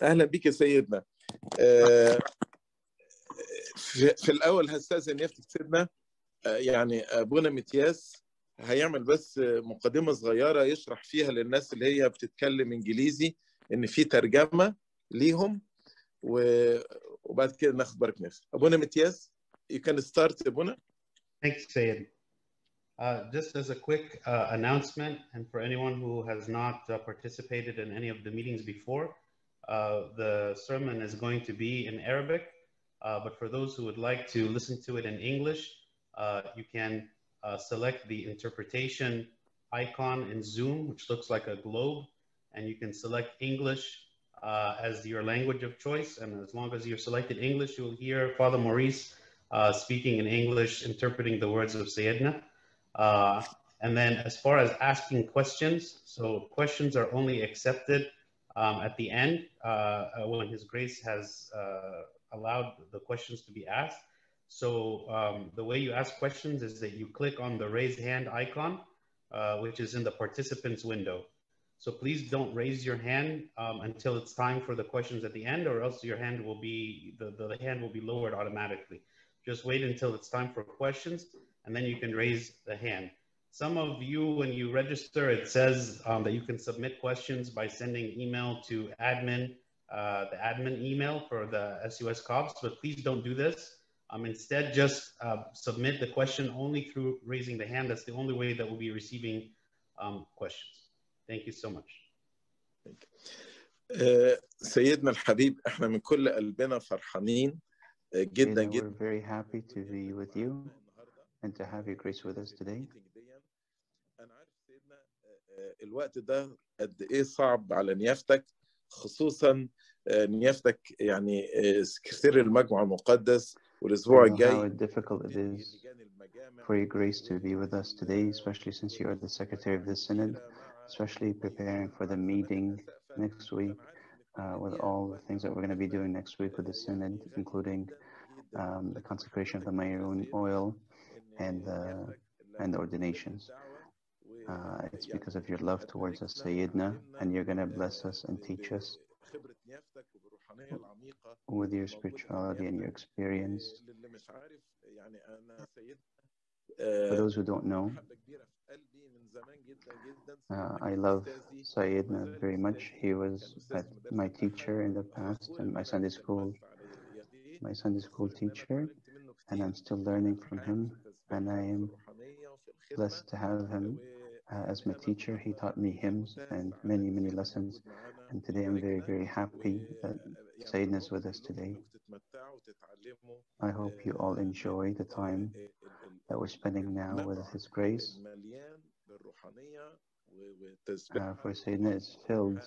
أهلا بك يا سيدنا. في الأول هستأذن يفتك سيدنا، يعني أبونا متياس هيعمل بس مقدمة صغيرة يشرح فيها للناس اللي هي بتتكلم إنجليزي إن في ترجمة ليهم، وبعد كده ناخد برك نفس. أبونا متياس, you can start, أبونا. Thanks, Sayed. Just as a quick announcement, and for anyone who has not participated in any of the meetings before, the sermon is going to be in Arabic, but for those who would like to listen to it in English, you can select the interpretation icon in Zoom, which looks like a globe, and you can select English as your language of choice. And as long as you're selected English, you'll hear Father Maurice speaking in English, interpreting the words of Sayyidina. And then as far as asking questions, so questions are only accepted at the end when His Grace has allowed the questions to be asked. So the way you ask questions is that you click on the raise hand icon, which is in the participants window. So please don't raise your hand until it's time for the questions at the end, or else your hand will be, the hand will be lowered automatically. Just wait until it's time for questions, and then you can raise the hand. Some of you, when you register, it says that you can submit questions by sending email to admin, the admin email for the SUS COPS, but please don't do this. Instead, just submit the question only through raising the hand. That's the only way that we'll be receiving questions. Thank you so much. سيدنا الحبيب, احنا من كل قلبنا فرحانين جدا جدا. We're very happy to be with you and to have your grace with us today. أنا عارف سيدنا الوقت ده قد إيه صعب على نيافتك, خصوصا نيافتك يعني سكرتير المجمع المقدس, والأسبوع الجاي. How difficult it is for your grace to be with us today, especially since you are the secretary of the synod, especially preparing for the meeting next week with all the things that we're going to be doing next week with the synod, including the consecration of the maroon oil and the ordinations. It's because of your love towards us, Sayyidina, and you're going to bless us and teach us with your spirituality and your experience. For those who don't know, I love Sayyidina very much. He was my teacher in the past and my Sunday school teacher, and I'm still learning from him, and I am blessed to have him as my teacher. He taught me hymns and many, many lessons, and today I'm very, very happy that Sayyidina is with us today. I hope you all enjoy the time that we're spending now with His grace. For Sayyidina is filled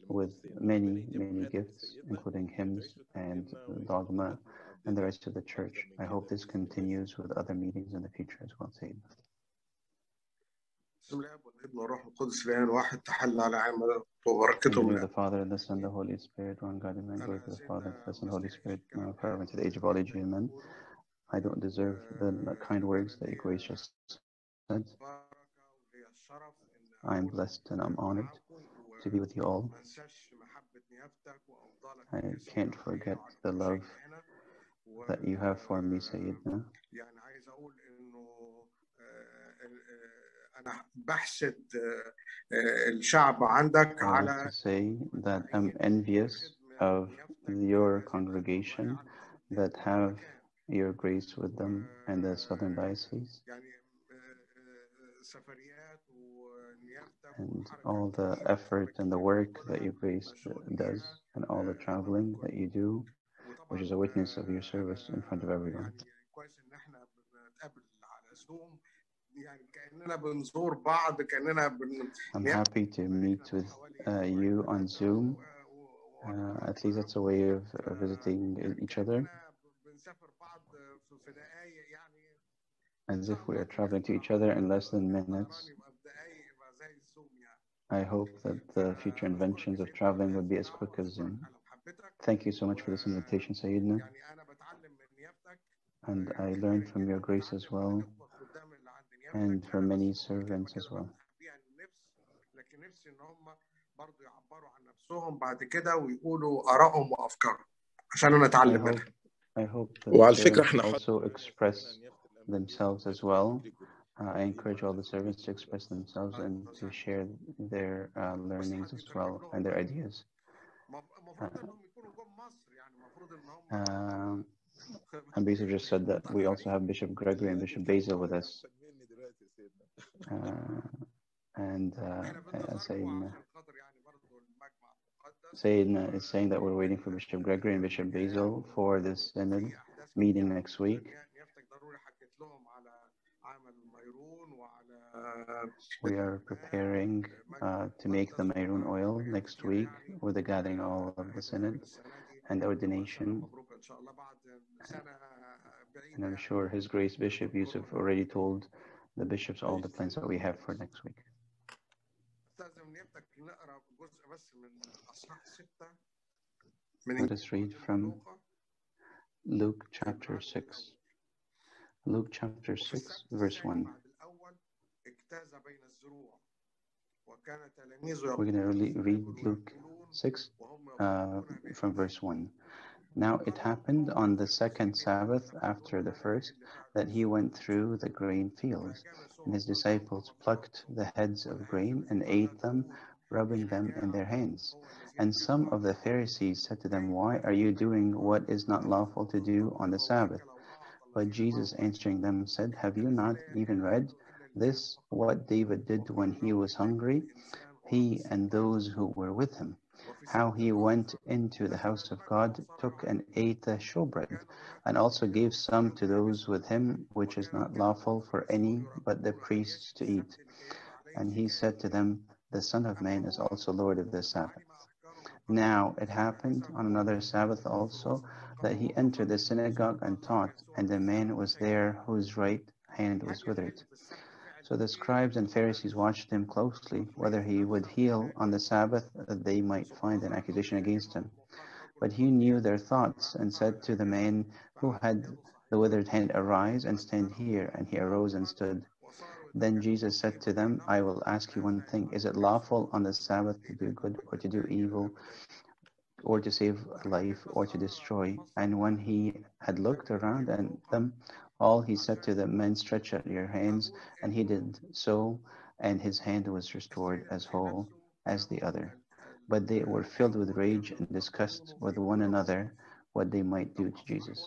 with many, many gifts, including hymns and dogma and the rest of the church. I hope this continues with other meetings in the future as well, Sayyidina. In the name of the Father, and the Son, and the Holy Spirit, one God, and glory to the Father, the Son, and the Holy Spirit, now and forever, to the age of all ages, amen. I don't deserve the kind words that your grace just said. I am blessed and I'm honored to be with you all. I can't forget the love that you have for me, Sayyidina. I want to say that I'm envious of your congregation that have your grace with them and the Southern Diocese, and all the effort and the work that your grace does, and all the traveling that you do, which is a witness of your service in front of everyone. I'm happy to meet with you on Zoom. At least that's a way of visiting each other, as if we are traveling to each other in less than minutes. I hope that the future inventions of traveling would be as quick as Zoom. Thank you so much for this invitation, Sayyidina. And I learned from your grace as well, and from many servants as well. I hope that the servants also express themselves as well. I encourage all the servants to express themselves and to share their learnings as well and their ideas. And Basil just said that we also have Bishop Gregory and Bishop Basil with us. Sayyidina is saying that we're waiting for Bishop Gregory and Bishop Basil for the Synod meeting next week. We are preparing to make the Mayroon oil next week with the gathering all of the Synod and ordination. And I'm sure His Grace Bishop Youssef already told the bishops all the plans that we have for next week. Let us read from Luke chapter 6. Luke chapter 6, verse 1. We're going to read Luke 6 from verse 1. Now it happened on the second Sabbath after the first that he went through the grain fields, and his disciples plucked the heads of grain and ate them, rubbing them in their hands. And some of the Pharisees said to them, "Why are you doing what is not lawful to do on the Sabbath?" But Jesus answering them said, "Have you not even read this, what David did when he was hungry, he and those who were with him? How he went into the house of God, took and ate the showbread, and also gave some to those with him, which is not lawful for any but the priests to eat. And he said to them, the Son of Man is also Lord of the Sabbath." Now it happened on another Sabbath also that he entered the synagogue and taught, and a man was there whose right hand was withered. So the scribes and Pharisees watched him closely, whether he would heal on the Sabbath, that they might find an accusation against him. But he knew their thoughts, and said to the man who had the withered hand, "Arise and stand here." And he arose and stood. Then Jesus said to them, "I will ask you one thing. Is it lawful on the Sabbath to do good or to do evil, or to save life or to destroy?" And when he had looked around at them all, he said to the men, "Stretch out your hands." And he did so, and his hand was restored as whole as the other. But they were filled with rage and discussed with one another what they might do to Jesus.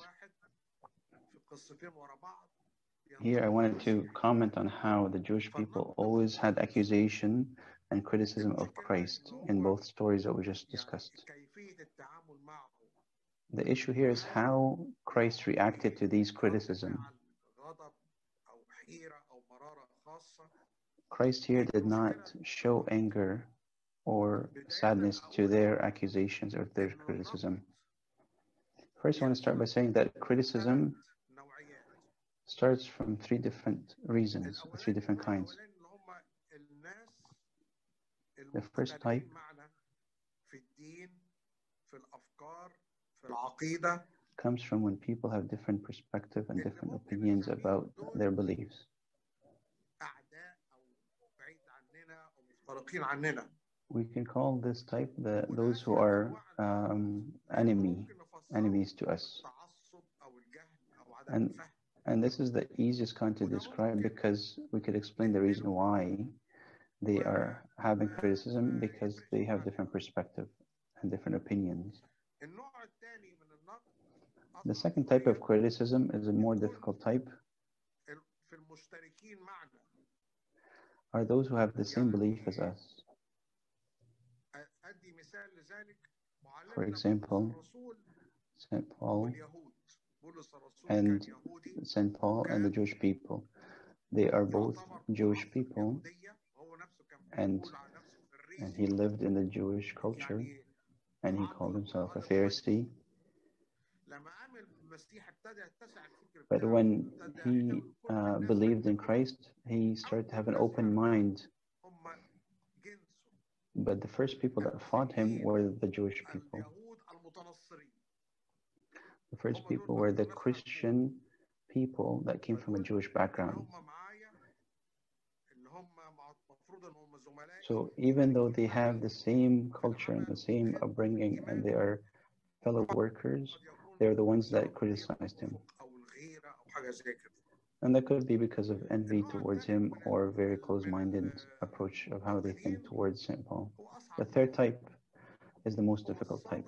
Here I wanted to comment on how the Jewish people always had accusation and criticism of Christ in both stories that we just discussed. The issue here is how Christ reacted to these criticisms. Christ here did not show anger or sadness to their accusations or their criticism. First, I want to start by saying that criticism starts from three different reasons, three different kinds. The first type comes from when people have different perspective and different opinions about their beliefs. We can call this type those who are enemies to us. And this is the easiest kind to describe because we could explain the reason why they are having criticism, because they have different perspective and different opinions. The second type of criticism is a more difficult type, are those who have the same belief as us. For example, St. Paul and the Jewish people. They are both Jewish people, and he lived in the Jewish culture, and he called himself a Pharisee. But when he believed in Christ, he started to have an open mind. But the first people that fought him were the Jewish people. The first people were the Christian people that came from a Jewish background. So even though they have the same culture and the same upbringing and they are fellow workers, they're the ones that criticized him. And that could be because of envy towards him or a very close-minded approach of how they think towards St. Paul. The third type is the most difficult type.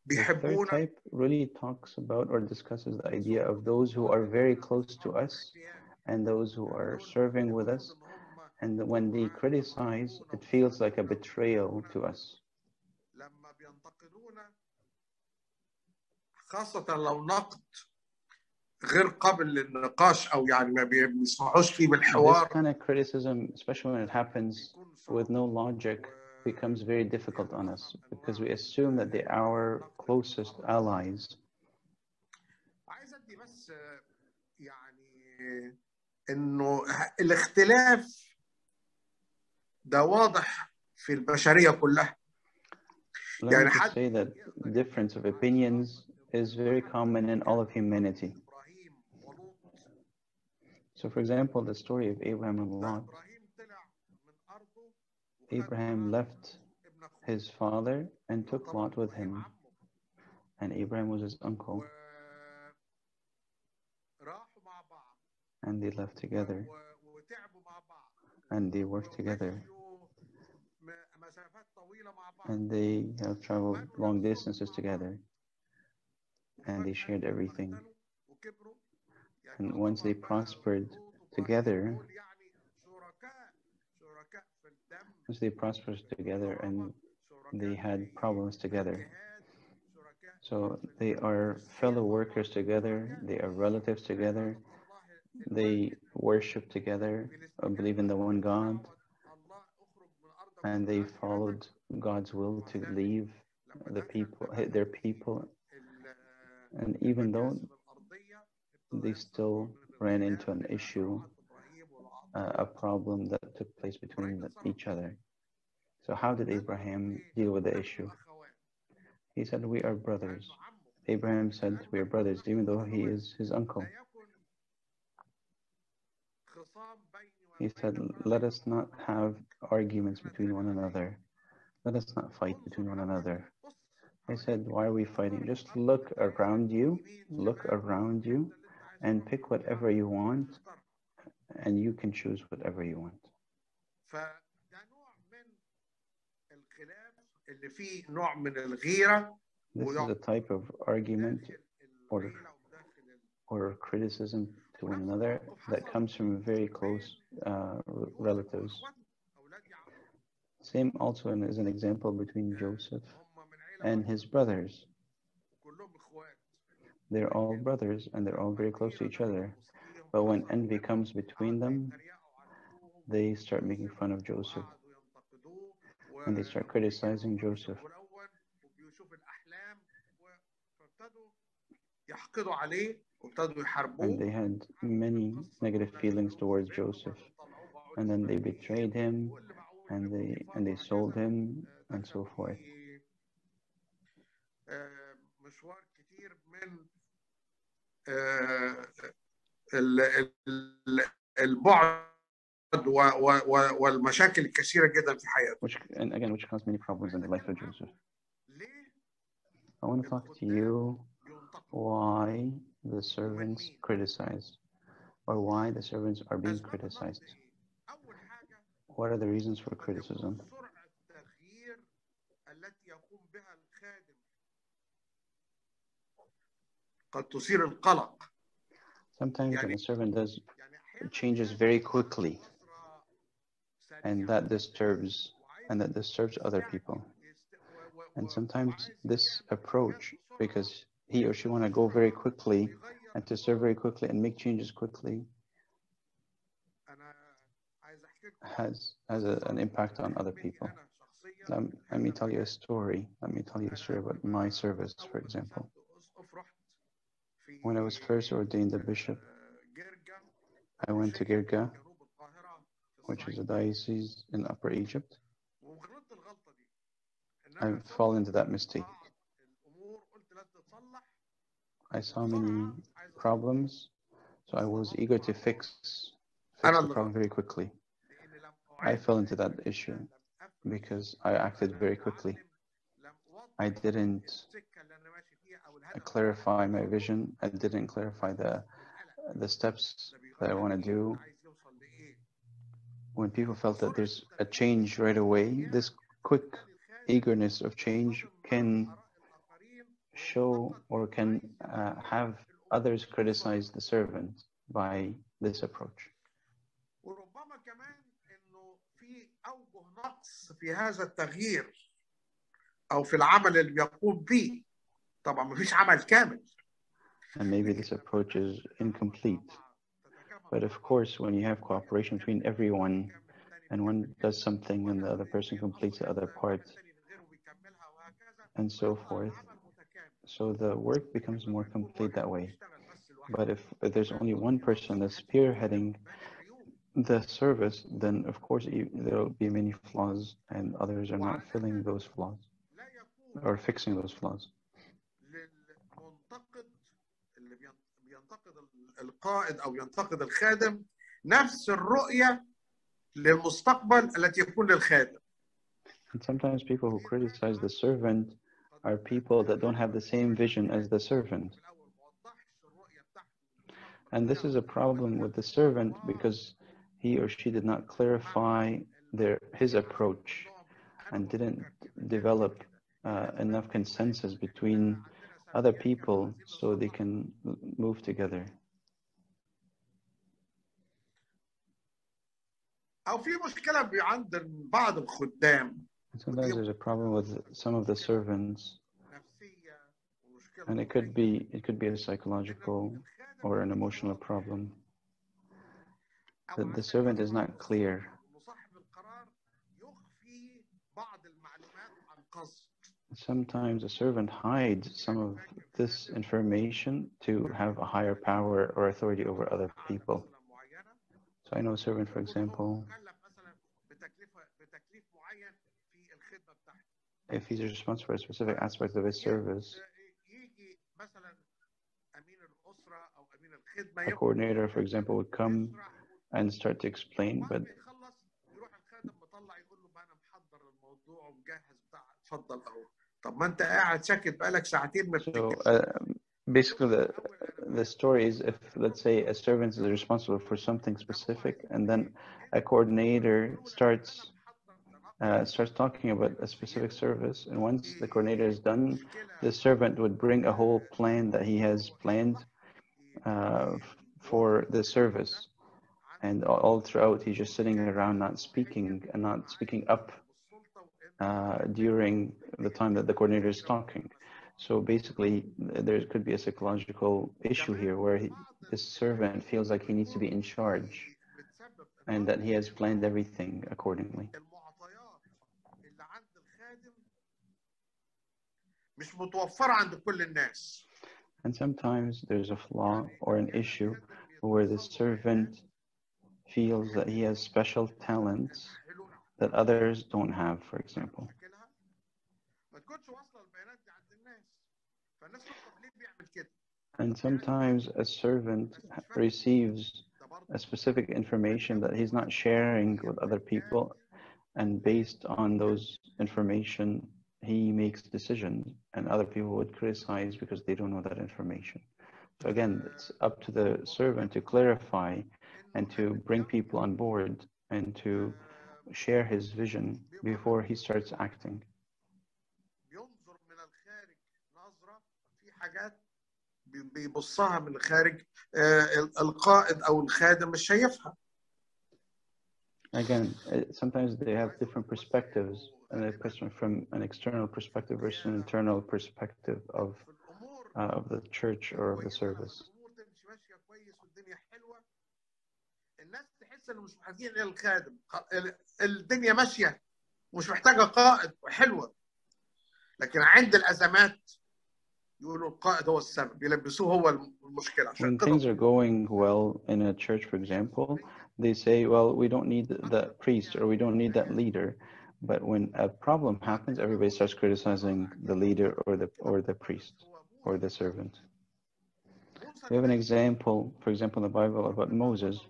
The third type really talks about or discusses the idea of those who are very close to us and those who are serving with us, and when they criticize, it feels like a betrayal to us. This kind of criticism, especially when it happens with no logic, becomes very difficult on us because we assume that they are our closest allies. إنه الاختلاف ده واضح في البشرية كلها. Let me just say that difference of opinions is very common in all of humanity. So for example, the story of Abraham and Lot. Abraham left his father and took Lot with him, and Abraham was his uncle. And they left together, and they worked together, and they have traveled long distances together, and they shared everything. And once they prospered together, and they had problems together. So they are fellow workers together, they are relatives together, they worship together, believe in the one God, and they followed God's will to leave their people. And even though they still ran into an issue, a problem that took place between each other. So how did Abraham deal with the issue? He said, we are brothers. Abraham said, we are brothers, even though he is his uncle. He said, let us not have arguments between one another. Let us not fight between one another. I said, why are we fighting? Just look around you, and pick whatever you want, and you can choose whatever you want. فده نوع من الخلاف اللي فيه نوع من الغيرة. This is a type of argument or criticism to one another that comes from very close relatives. Same also is an example between Joseph and his brothers. They're all brothers and they're all very close to each other. But when envy comes between them, they start making fun of Joseph and they start criticizing Joseph. And they had many negative feelings towards Joseph. And then they betrayed him and they sold him and so forth. والمشاكل الكثيرة جدا في حياته. Which caused many problems in the life of Joseph. I want to talk to you why the servants criticize, or why the servants are being criticized. What are the reasons for criticism? Sometimes when a servant changes very quickly, and that disturbs other people. And sometimes this approach, because he or she want to go very quickly and to serve very quickly and make changes quickly, has an impact on other people. Let me tell you a story. Let me tell you a story about my service, for example. When I was first ordained a bishop, I went to Girga, which is a diocese in Upper Egypt. I've fallen into that mistake. I saw many problems, so I was eager to fix the problem very quickly. I fell into that issue because I acted very quickly. I didn't clarify my vision. I didn't clarify the steps that I want to do. When people felt that there's a change right away, this quick eagerness of change can show or can have others criticize the servant by this approach. في هذا التغيير أو في العمل اللي بيقوم به. طبعا ما فيش عمل كامل. And maybe this approach is incomplete. But of course, when you have cooperation between everyone and one does something and the other person completes the other part and so forth, so the work becomes more complete that way. But if there's only one person that's spearheading the service, then of course there will be many flaws and others are not filling those flaws or fixing those flaws. القائد أو ينتقد الخادم نفس الرؤية للمستقبل التي يكون للخادم. And sometimes people who criticize the servant are people that don't have the same vision as the servant. And this is a problem with the servant because he or she did not clarify his approach and didn't develop enough consensus between other people so they can move together. أو في مشكلة عند بعض الخدام. Sometimes there's a problem with some of the servants, and it could be a psychological or an emotional problem. That the servant is not clear. Sometimes a servant hides some of this information to have a higher power or authority over other people. So I know a servant, for example, if he's responsible for a specific aspect of his service, a coordinator, for example, would come and start to explain, but طب ما انت قاعد ساكت بقالك ساعتين ما so basically the story is, if let's say a servant is responsible for something specific, and then a coordinator starts talking about a specific service, and once the coordinator is done, the servant would bring a whole plan that he has planned for the service, and all throughout he's just sitting around not speaking and not speaking up during the time that the coordinator is talking. So basically there could be a psychological issue here where this servant feels like he needs to be in charge and that he has planned everything accordingly. And sometimes there's a flaw or an issue where the servant feels that he has special talents that others don't have, for example. And sometimes a servant receives a specific information that he's not sharing with other people, and based on those information, he makes decisions, and other people would criticize because they don't know that information. So again, it's up to the servant to clarify and to bring people on board and to share his vision before he starts acting. بيبصها من الخارج القائد أو الخادم مش شايفها. Again, sometimes they have different perspectives, and a person from an external perspective versus an internal perspective of the church or of the service. الناس تحس إنه مش محتاجين إلى الخادم، الدنيا ماشية مش محتاجة قائد حلوة، لكن عند الأزمات يقولوا القائد هو السبب، يلبسوه هو المشكلة. When things are going well in a church, for example, they say, well, we don't need that priest or we don't need that leader. But when a problem happens, everybody starts criticizing the leader or the priest or the servant. We have an example, for example, in the Bible about Moses.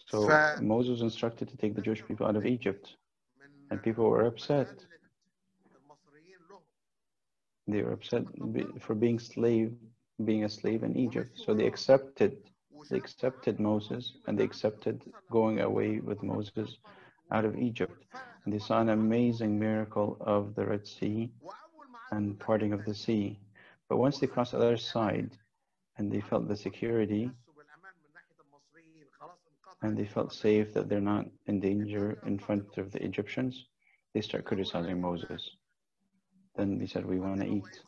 So Moses was instructed to take the Jewish people out of Egypt, and people were upset. They were upset for being a slave in Egypt. So they accepted Moses, and they accepted going away with Moses out of Egypt. And they saw an amazing miracle of the Red Sea and parting of the sea. But once they crossed the other side and they felt the security and they felt safe that they're not in danger in front of the Egyptians, they start criticizing Moses. Then they said, we want to eat.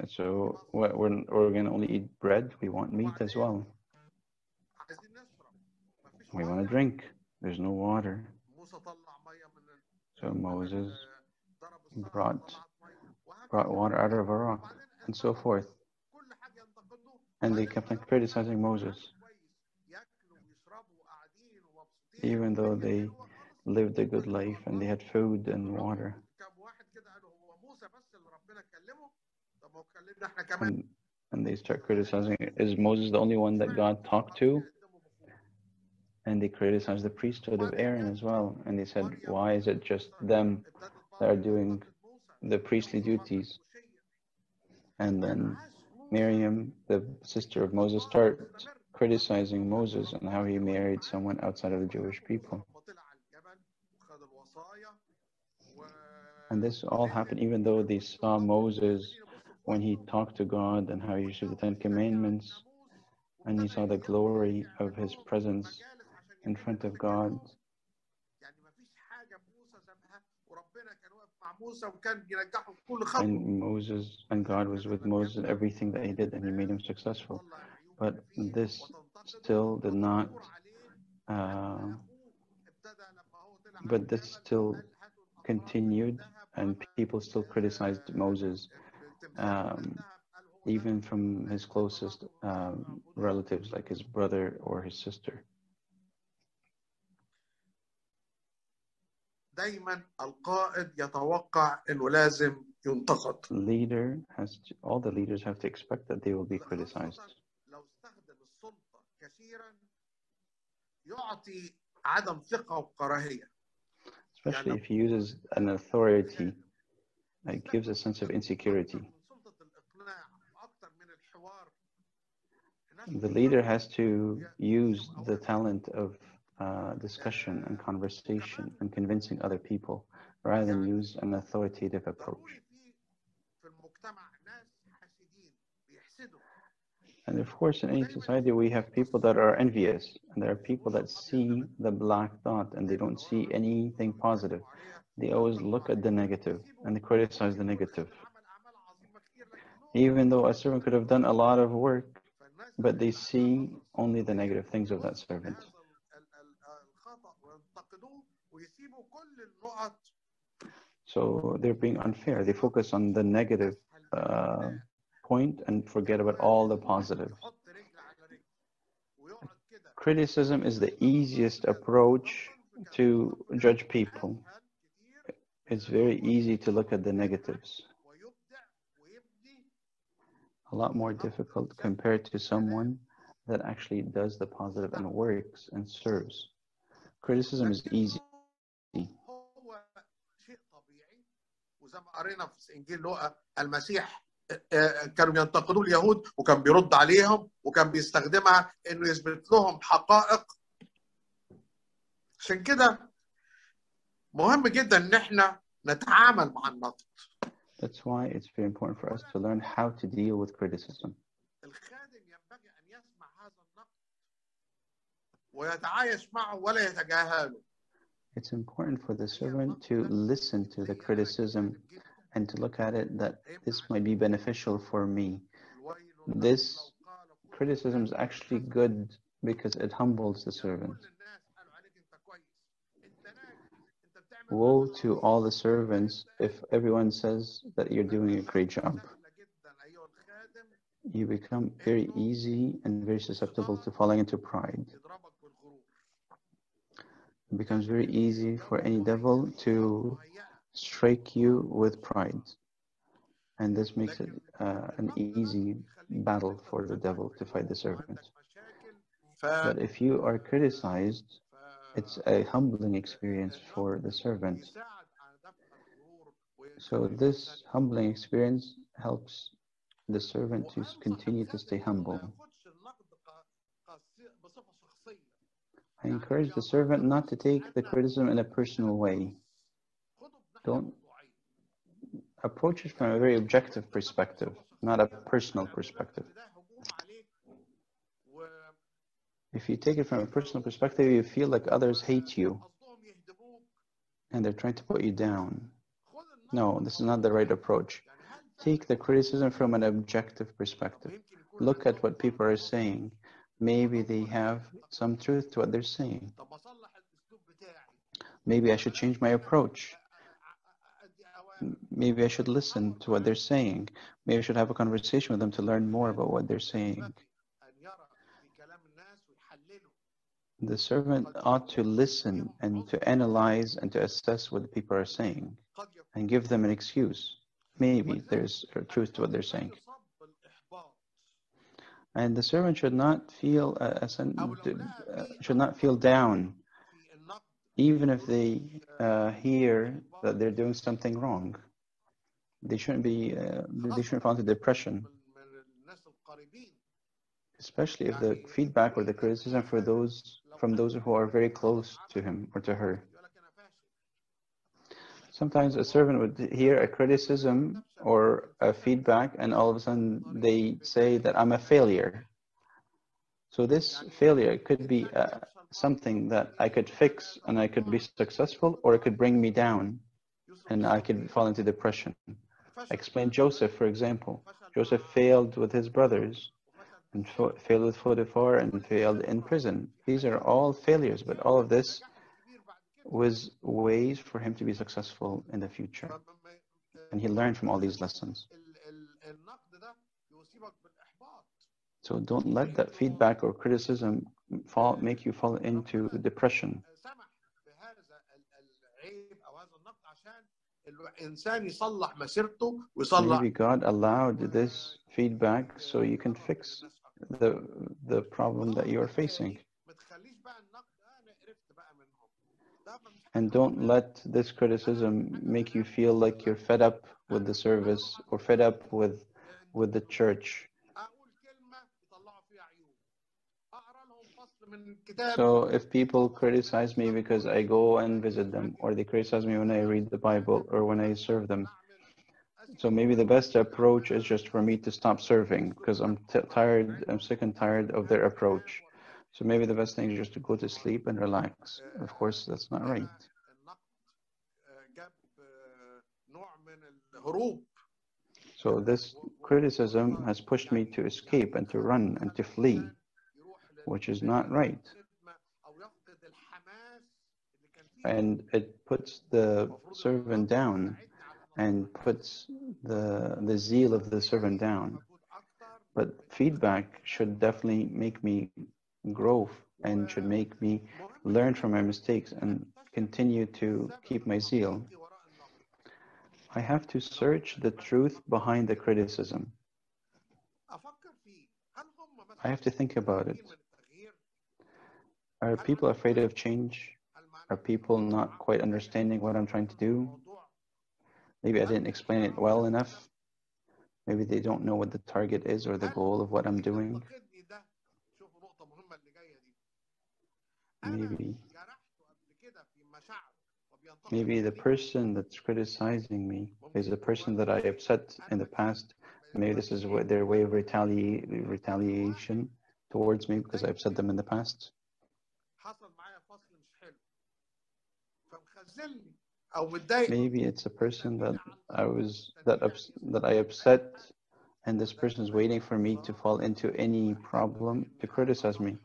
So we're going to only eat bread. We want meat as well. We want to drink. There's no water. So Moses brought water out of a rock and so forth. And they kept on criticizing Moses, even though they lived a good life and they had food and water. And they start criticizing, is Moses the only one that God talked to? And they criticized the priesthood of Aaron as well. And they said, why is it just them that are doing the priestly duties? And then Miriam, the sister of Moses, starts criticizing Moses and how he married someone outside of the Jewish people. And this all happened even though they saw Moses when he talked to God and how he received the 10 Commandments, and he saw the glory of his presence in front of God. And Moses and God was with Moses in everything that he did, and he made him successful. But this still did not, but this still continued, and people still criticized Moses, even from his closest relatives, like his brother or his sister. دايما القائد يتوقع انه لازم ينتقد. All the leaders have to expect that they will be criticized. لو استخدم السلطة كثيرا يعطي عدم ثقة وكراهية. especially if he uses an authority, it gives a sense of insecurity. The leader has to use the talent of discussion and conversation and convincing other people rather than use an authoritative approach. And of course, in any society, we have people that are envious, and there are people that see the black dot and they don't see anything positive. They always look at the negative and they criticize the negative. Even though a servant could have done a lot of work, but they see only the negative things of that servant. So they're being unfair. They focus on the negative point and forget about all the positives. Criticism is the easiest approach to judge people. It's very easy to look at the negatives. A lot more difficult compared to someone that actually does the positive and works and serves. Criticism is easy. وزي ما قرينا في انجيل لوقا المسيح كانوا بينتقدوا اليهود وكان بيرد عليهم وكان بيستخدمها انه يثبت لهم حقائق. عشان كده مهم جدا ان احنا نتعامل مع النقد. That's why it's very important for us to learn how to deal with criticism. الخادم ينبغي ان يسمع هذا النقد ويتعايش معه ولا يتجاهله. It's important for the servant to listen to the criticism and to look at it that this might be beneficial for me. This criticism is actually good because it humbles the servant. Woe to all the servants if everyone says that you're doing a great job. You become very easy and very susceptible to falling into pride. It becomes very easy for any devil to strike you with pride. And this makes it an easy battle for the devil to fight the servant. But if you are criticized, it's a humbling experience for the servant. So this humbling experience helps the servant to continue to stay humble. I encourage the servant not to take the criticism in a personal way. Don't approach it from a very objective perspective, not a personal perspective. If you take it from a personal perspective, you feel like others hate you and they're trying to put you down. No, this is not the right approach. Take the criticism from an objective perspective. Look at what people are saying. Maybe they have some truth to what they're saying. Maybe I should change my approach. Maybe I should listen to what they're saying. Maybe I should have a conversation with them to learn more about what they're saying. The servant ought to listen and to analyze and to assess what the people are saying and give them an excuse. Maybe there's truth to what they're saying. And the servant should not feel down, even if they hear that they're doing something wrong. They shouldn't fall into depression, especially if the feedback or the criticism from those who are very close to him or to her. Sometimes a servant would hear a criticism or a feedback, and all of a sudden they say that I'm a failure. So this failure could be something that I could fix and I could be successful, or it could bring me down and I could fall into depression. I explained Joseph, for example. Joseph failed with his brothers and failed with Potiphar and failed in prison. These are all failures, but all of this was ways for him to be successful in the future. And he learned from all these lessons. So don't let that feedback or criticism make you fall into depression. Maybe God allowed this feedback so you can fix the problem that you are facing. And don't let this criticism make you feel like you're fed up with the service or fed up with the church. So if people criticize me because I go and visit them, or they criticize me when I read the Bible or when I serve them, so maybe the best approach is just for me to stop serving because I'm tired, I'm sick and tired of their approach. So maybe the best thing is just to go to sleep and relax. Of course, that's not right. So this criticism has pushed me to escape and to run and to flee, which is not right. And it puts the servant down and puts the zeal of the servant down. But feedback should definitely make me grow and should make me learn from my mistakes and continue to keep my zeal. I have to search the truth behind the criticism. I have to think about it. Are people afraid of change? Are people not quite understanding what I'm trying to do? Maybe I didn't explain it well enough. Maybe they don't know what the target is or the goal of what I'm doing. Maybe the person that's criticizing me is a person that I upset in the past. Maybe this is their way of retaliation towards me because I upset them in the past. Maybe it's a person that I upset, and this person is waiting for me to fall into any problem to criticize me.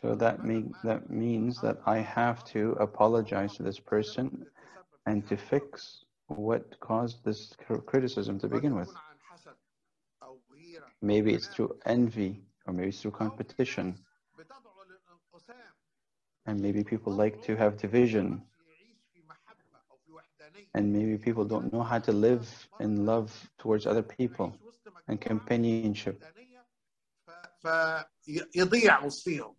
So that means that I have to apologize to this person and to fix what caused this criticism to begin with. Maybe it's through envy, or maybe it's through competition. And maybe people like to have division. And maybe people don't know how to live in love towards other people and companionship. فيضيع وسطيهم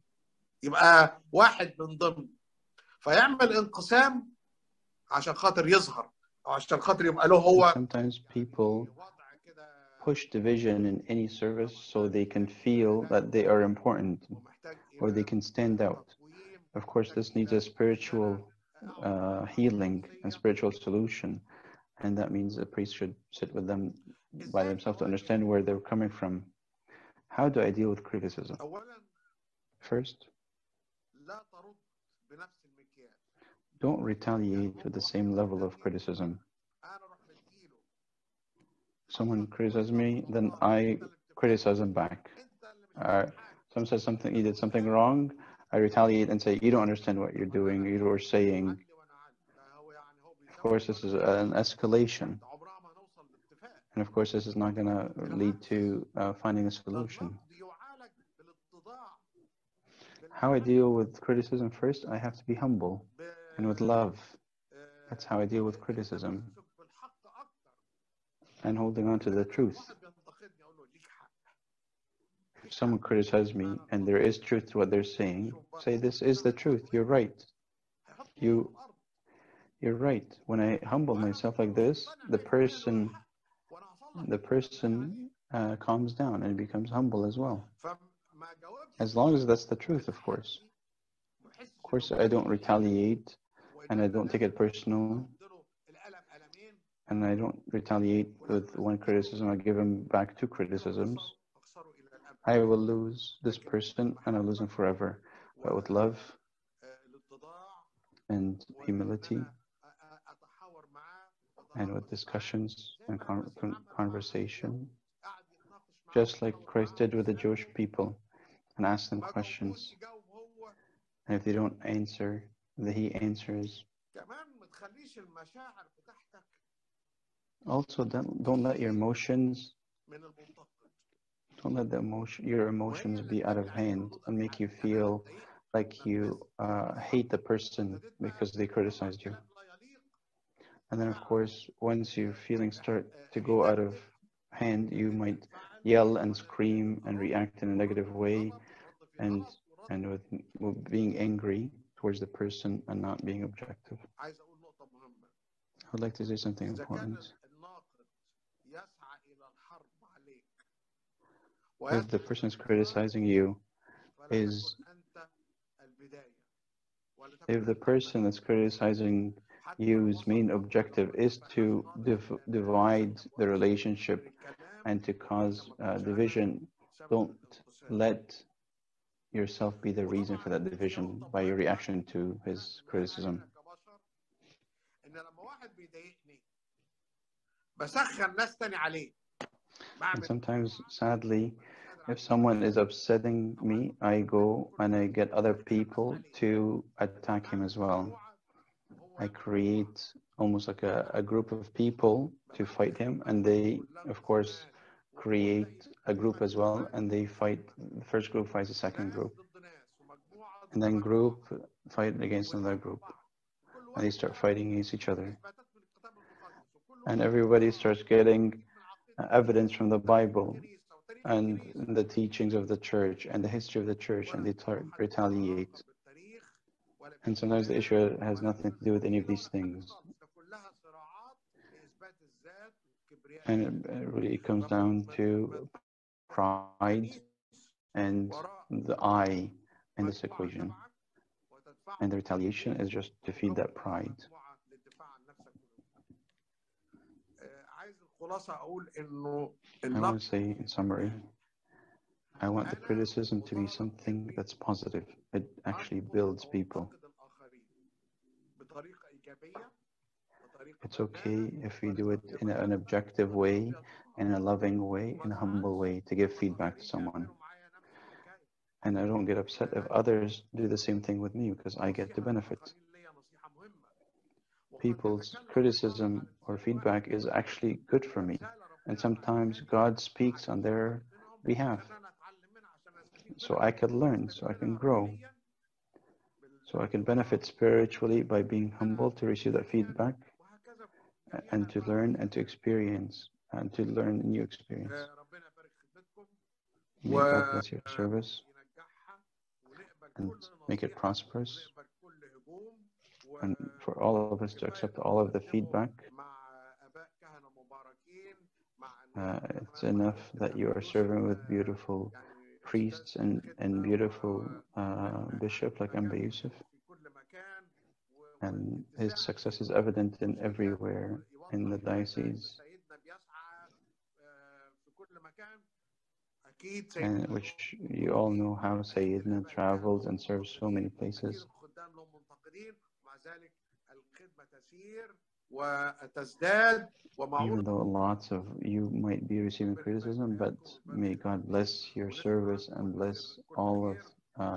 يبقى واحد من ضمن فيعمل انقسام عشان خاطر يظهر او عشان خاطر يبقى له هو. Sometimes people push division in any service so they can feel that they are important or they can stand out. Of course, this needs a spiritual healing and spiritual solution, and that means a priest should sit with them by themselves to understand where they're coming from. How do I deal with criticism? First, don't retaliate with the same level of criticism. Someone criticizes me, then I criticize them back. Someone says something, you did something wrong, I retaliate and say, you don't understand what you're doing, you're saying. Of course, this is an escalation. And of course, this is not going to lead to finding a solution. How I deal with criticism? First, I have to be humble and with love. That's how I deal with criticism. And holding on to the truth. If someone criticizes me and there is truth to what they're saying, say, this is the truth, you're right. You're right. When I humble myself like this, the person calms down and becomes humble as well. As long as that's the truth, of course. Of course, I don't retaliate and I don't take it personal. And I don't retaliate with one criticism. I give him back two criticisms. I will lose this person and I'll lose him forever. But with love and humility and with discussions and conversation, just like Christ did with the Jewish people, and ask them questions. And if they don't answer, then he answers. Also, don't let your emotions your emotions be out of hand and make you feel like you hate the person because they criticized you. And then, of course, once your feelings start to go out of hand, you might yell and scream and react in a negative way and with being angry. towards the person and not being objective. I would like to say something important. If the person is criticizing you, if the person that's criticizing you's main objective is to divide the relationship and to cause division, don't let yourself be the reason for that division by your reaction to his criticism. And sometimes, sadly, if someone is upsetting me, I go and I get other people to attack him as well. I create almost like a group of people to fight him, and they, of course, create a group as well, and they fight. The first group fights the second group, and then group fight against another group, and they start fighting against each other. And everybody starts getting evidence from the Bible and the teachings of the church and the history of the church, and they retaliate. And sometimes the issue has nothing to do with any of these things. And it really comes down to pride and the I in this equation. And the retaliation is just to feed that pride. I want to say, in summary, I want the criticism to be something that's positive. It actually builds people. It's okay if we do it in an objective way, in a loving way, in a humble way, to give feedback to someone. And I don't get upset if others do the same thing with me, because I get to benefit. People's criticism or feedback is actually good for me. And sometimes God speaks on their behalf. So I can learn, so I can grow. So I can benefit spiritually by being humble to receive that feedback and to learn and to experience and to learn new experience. May God bless your service and make it prosperous, and for all of us to accept all of the feedback. It's enough that you are serving with beautiful priests and beautiful bishop like Youssef, and his success is evident in everywhere in the diocese, and which you all know how Sayyidina travels and serves so many places. Even though lots of you might be receiving criticism, but may God bless your service and bless all of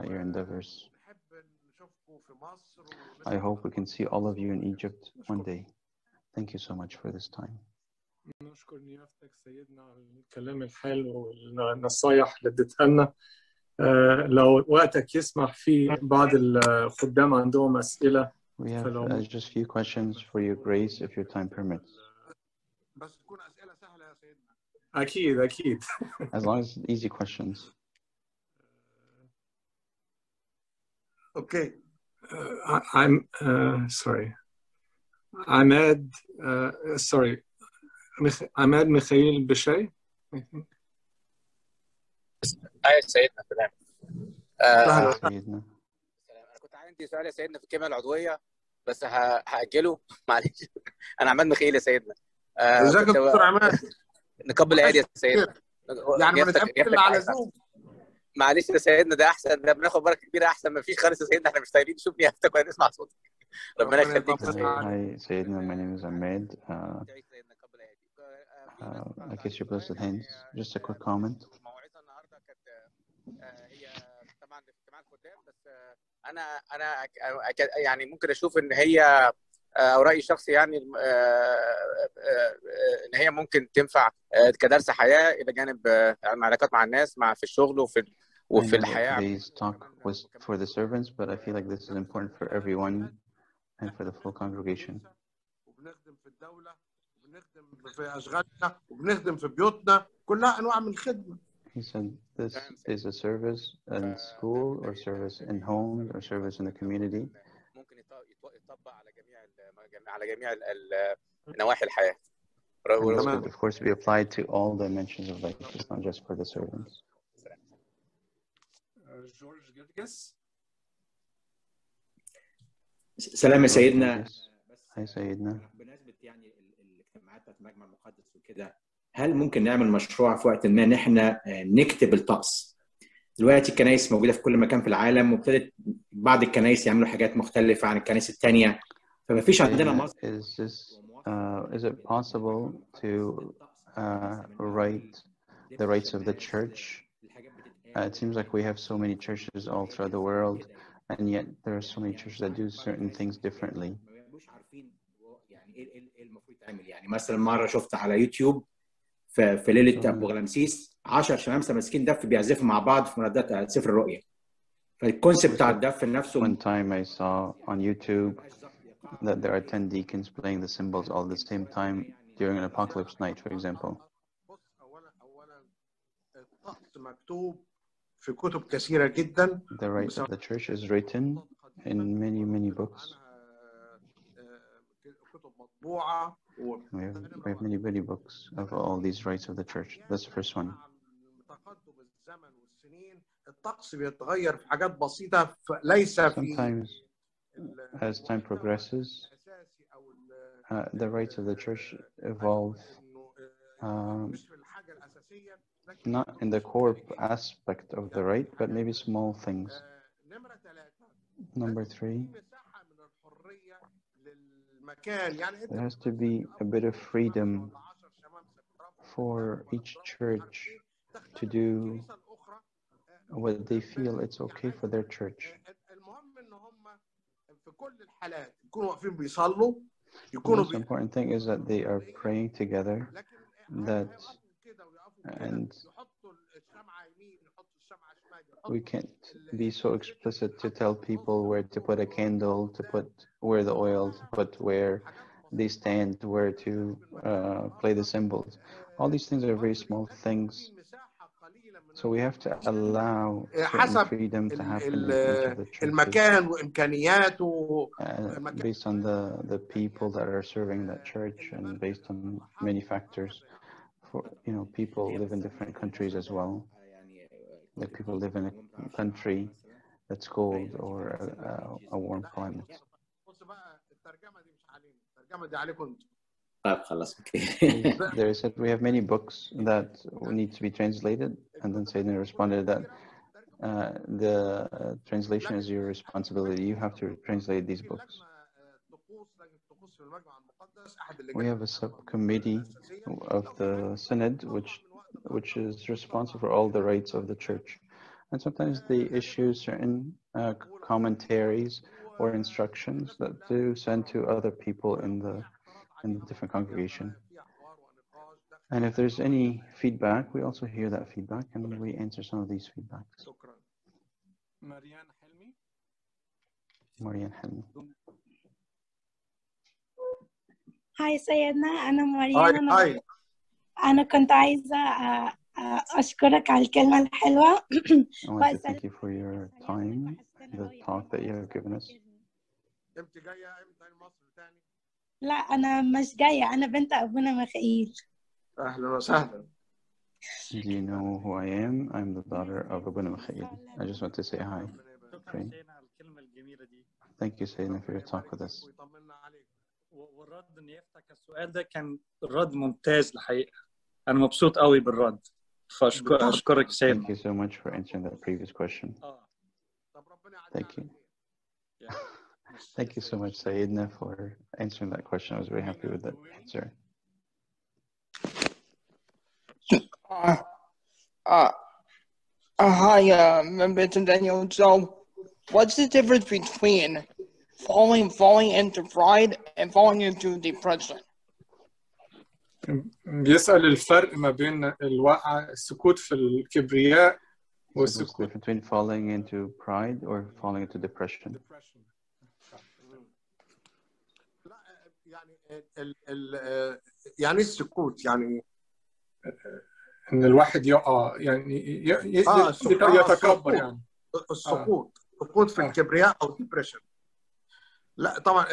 your endeavors. I hope we can see all of you in Egypt one day. Thank you so much for this time. نشكر نيافتك سيدنا على الكلام الحلو والنصايح اللي اديتها لنا. لو وقتك يسمح في بعض الخدام عندهم أسئلة. We have just a few questions for your grace if your time permits. بس تكون أسئلة سهلة يا سيدنا. أكيد أكيد. As long as easy questions. Okay. I'm sorry. عماد ميخائيل بشاي. أي سيدنا تمام. سيدنا. أنا كنت عندي سؤال يا سيدنا في الكلمة العضوية بس هأجله معلش. أنا عماد ميخائيل يا سيدنا. ازيك يا دكتور عماد؟ نقبل العيد يا سيدنا. يعني بنتقابل على زوم. معلش يا سيدنا ده أحسن، ده بناخد بركة كبيرة أحسن ما فيش خالص يا سيدنا، إحنا مش طايقين نشوف نيافتك ونسمع صوتك. ربنا يخليك يا سيدنا. Hi, Sayyidina. My name is Ahmed. I kiss your blessed hands. Just a quick comment. انا يعني ممكن اشوف ان هي او رايي الشخصي يعني ان هي ممكن تنفع كدرس حياه الى جانب العلاقات مع الناس في الشغل وفي الحياه. Today's talk was for the servants, but I feel like this is important for everyone and for the full congregation. وبنخدم في الدوله وبنخدم في اشغالنا وبنخدم في بيوتنا، كلها انواع من الخدمه. He said this is a service in school or service in homes or service in the community. ممكن يطبق على جميع نواحي الحياة. And this could, of course, be applied to all dimensions of life. It's not just for the servants. سلام يا سيدنا. هاي سيدنا. بمناسبة يعني الاجتماعات بتاعت المجمع المقدس وكده، هل ممكن نعمل مشروع في وقت ما ان احنا نكتب الطقس؟ دلوقتي الكنائس موجودة في كل مكان في العالم، وابتدت بعض الكنائس يعملوا حاجات مختلفة عن الكنائس الثانية، فما فيش عندنا مصر. Is it possible to write the rights of the church? It seems like we have so many churches all throughout the world, and yet there are so many churches that do certain things differently. يعني مثلا مرة شفت على يوتيوب في ليلة أبو غلامسيس 10 شمامسة ماسكين دف بيعزفوا مع بعض في منادات سفر الرؤيا. فالكونسيبت بتاع الدف نفسه. One time I saw on YouTube that there are 10 deacons playing the cymbals all at the same time during an apocalypse night, for example. The rights of the church is written in many books. We have many books of all these rights of the church. That's the first one. Sometimes, as time progresses, the rights of the church evolve not in the core aspect of the right, but maybe small things. Number 3, there has to be a bit of freedom for each church to do what they feel it's okay for their church. The most important thing is that they are praying together, and we can't be so explicit to tell people where to put a candle, to put where the oil, to put where they stand, where to play the cymbals. All these things are very small things. So we have to allow certain freedom to happen in each of the churches based on the people that are serving that church, and based on many factors. For people live in different countries as well. Like people live in a country that's cold or a warm climate. There said we have many books that need to be translated, and then Sayyidina responded that the translation is your responsibility. You have to translate these books. We have a subcommittee of the Synod which is responsible for all the rights of the church, and sometimes they issue certain commentaries or instructions that do send to other people in the different congregation. And if there's any feedback, we also hear that feedback and we answer some of these feedbacks. Marian Helmi. هاي سيدنا، أنا مريم. أنا كنت عايزة أشكرك على الكلمة الحلوة. I want to thank you for your time, the talk that you have given us. لا أنا مش جاية، أنا بنت أبونا مخيل. أهلا وسهلا. Do you know who I am? I'm the daughter of Abuna Mikhail. I just want to say hi. Thank you, Sayyidina, for your talk with us. والرد نيافتك السؤال ده كان الرد ممتاز الحقيقة. أنا مبسوط قوي بالرد. فأشكرك سيدنا. Thank you so much for answering that previous question. Thank you. Thank you so much, Sayyidina, for answering that question. I was very happy with that answer. Hi, Mr. Daniel. So, what's the difference between falling into pride and falling into depression? بيسأل الفرق ما بين السكوت في الكبرياء والسكوت. The difference between falling into pride or falling into depression. يعني السكوت يعني ان الواحد يقع يعني يتكبر يعني السقوط في الكبرياء او ديبريشن. لا طبعا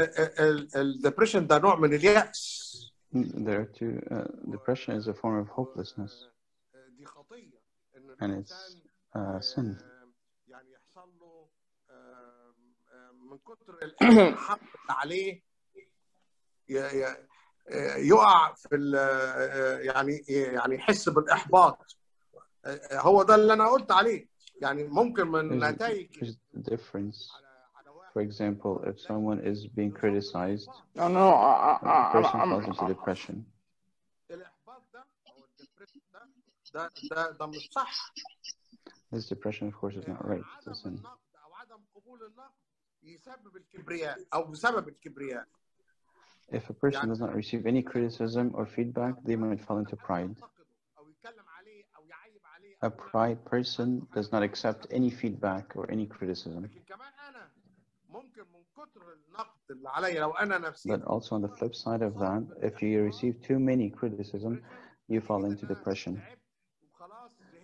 الديبريشن ده نوع من اليأس. There are two. Depression is a form of hopelessness, دي خطية and it's sin. يعني يحصل له من كتر الحق اللي عليه يقع في يعني يحس بالإحباط. هو ده اللي أنا قلت عليه. يعني ممكن من نتائج. There's a difference. For example, if someone is being criticized, a person falls into depression. الإحباط ده أو الدبريشن ده مش صح. This depression, of course, is not right. It's a sin. أو عدم قبول النقد يسبب الكبرياء أو بسبب الكبرياء. If a person does not receive any criticism or feedback, they might fall into pride. A pride person does not accept any feedback or any criticism. But also on the flip side of that, if you receive too many criticism, you fall into depression.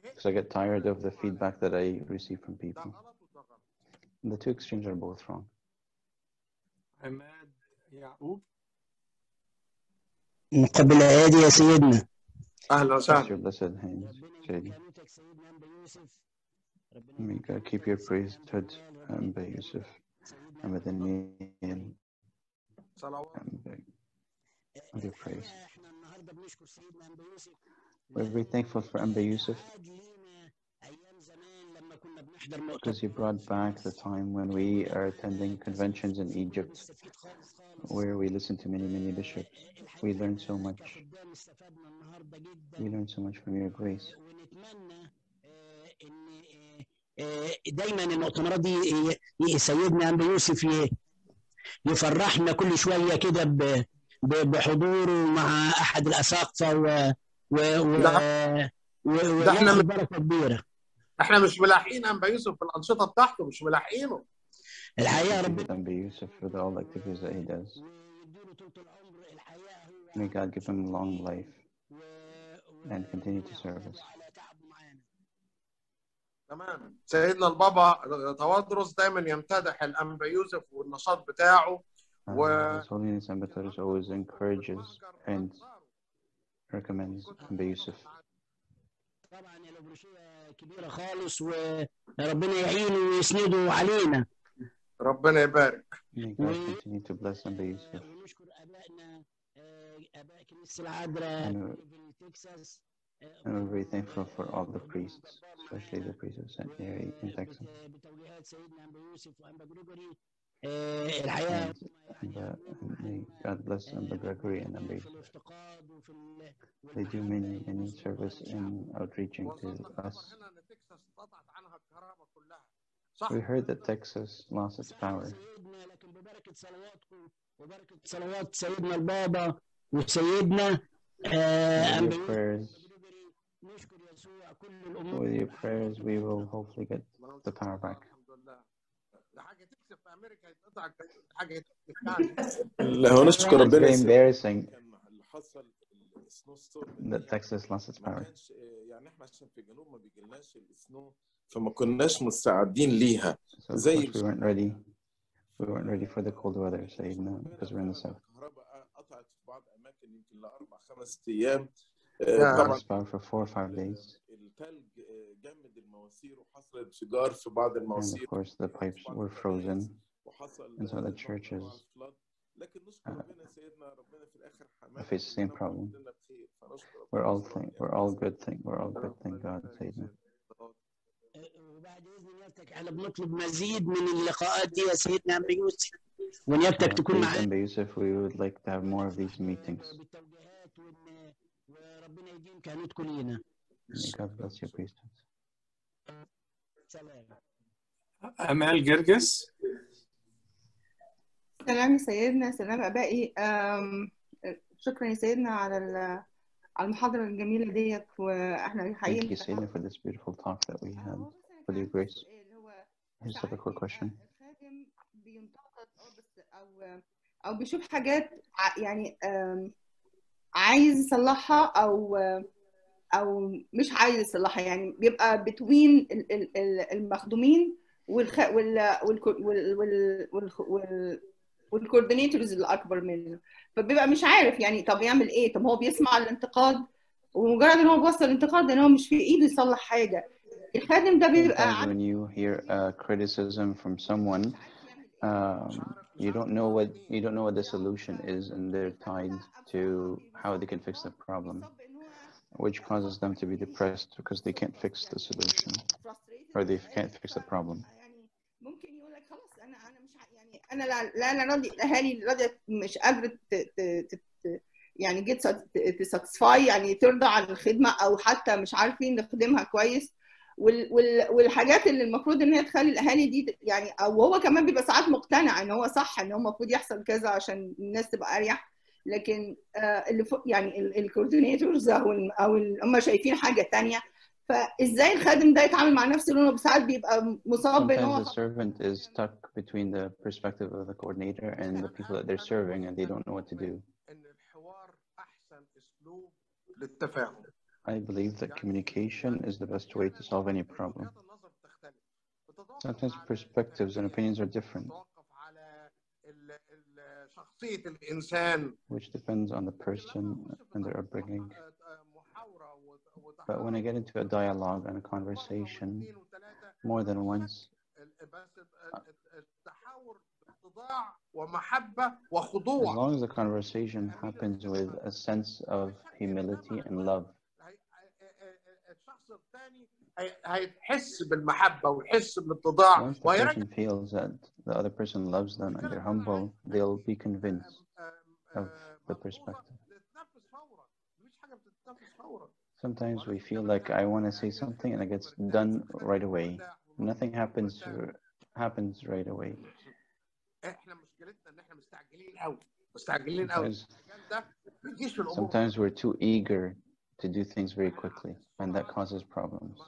Because I get tired of the feedback that I receive from people. And the two extremes are both wrong. عماد يعقوب. مقبل عادي يا سيدنا. أهلا وسهلا. Your blessed hands, Shady. May God keep your priesthood, by Youssef, and with Danial, and your praise. We're very thankful for Youssef, because he brought back the time when we are attending conventions in Egypt, where we listen to many bishops. We learn so much. We learn so much from your grace. دايما المؤتمرات دي سيدنا أنبا يوسف يفرحنا كل شوية كده بحضوره مع أحد الأساقفة احنا بركة كبيرة. احنا مش ملاحقين أنبا يوسف في الأنشطة بتاعته، مش ملاحقينه. الحقيقة ربنا أنبا يوسف for all the activities that he does. May God give him long life and continue to serve us. تمام. سيدنا البابا توادرس دايما يمتدح الأنبا يوسف والنشاط بتاعه. His Holiness Anba Tawodros always encourages and recommends Anba Youssef. طبعا البروشية كبيرة خالص وربنا يعينه ويسنده علينا. ربنا يبارك. May God continue to bless Anba Youssef. ونشكر أبائنا أباء كنيسة العذراء في تكساس. And we're very thankful for all the priests, especially the priests of St. Mary in Texas. بتوجيهات سيدنا أنبا يوسف وأنبا جريجوري. الحقيقة may God bless Anba Gregory and Anba Youssef. They do many service in outreaching to us. We heard that Texas lost its power. صلوات سيدنا البابا وسيدنا with your prayers we will hopefully get the power back. It's very embarrassing that Texas lost its power. فما كناش مستعدين ليها. So of course we weren't ready for the cold weather, Sayyidina, because we're in the south. قطعت في بعض أماكن يمكن ل4-5 أيام. طبعا for 4 or 5 days. الثلج جمد المواسير وحصل انفجار في بعض المواسير. And of course the pipes were frozen in some of the churches. Face the same problem. We're all good, thank God, Sayyidina. وبعد إذن نيابتك احنا بنطلب مزيد من اللقاءات دي يا سيدنا أنبا يوسف ونيابتك تكون معانا. Anba Youssef, we would like to have more of these meetings. بالتوجيهات وربنا يديم كهنوتكم لينا. May God bless your priesthood. سلام. أمال جرجس. سلام سيدنا، سلام أبائي. شكرا يا سيدنا على المحاضرة الجميلة ديت، وإحنا حقيقي. Thank you, Sayyidina, for this beautiful talk that we had with your grace. I just have a quick question. الخادم بينتقد أو بيشوف حاجات يعني عايز يصلحها او مش عايز يصلحها، يعني بيبقى بتوين المخدومين والكوردينيتورز اللي اكبر منه، فبيبقى مش عارف يعني طب يعمل ايه. طب هو بيسمع الانتقاد، ومجرد ان هو بيوصل الانتقاد ان هو مش في ايده يصلح حاجه. الخادم ده بيبقى Sometimes when you hear criticism from someone, you don't know what the solution is, and they're tied to how they can fix the problem, which causes them to be depressed because they can't fix the solution or they can't fix the problem. ممكن يقول لك خلاص انا مش يعني انا لا انا راضي، الاهالي راضيه مش قادره يعني جيت تساتسفاي، يعني ترضى عن الخدمه، او حتى مش عارفين نخدمها كويس. والحاجات اللي المفروض ان هي تخلي الاهالي دي يعني، او هو كمان بيبقى ساعات مقتنع ان هو صح، ان هو المفروض يحصل كذا عشان الناس تبقى اريح، لكن اللي يعني الكوردينيتورز او هم شايفين حاجه ثانيه. فازاي الخادم ده يتعامل مع نفسه لانه ساعات بيبقى مصاب ان هو Sometimes the servant is stuck between the perspective of the coordinator and the people that they're serving, and they don't know what to do. I believe that communication is the best way to solve any problem. Sometimes perspectives and opinions are different, which depends on the person and their upbringing. But when I get into a dialogue and a conversation more than once, as long as the conversation happens with a sense of humility and love, once the person feels that the other person loves them and they're humble, they'll be convinced of the perspective. Sometimes we feel like I want to say something and it gets done right away. Nothing happens right away. Sometimes we're too eager to do things very quickly, and that causes problems.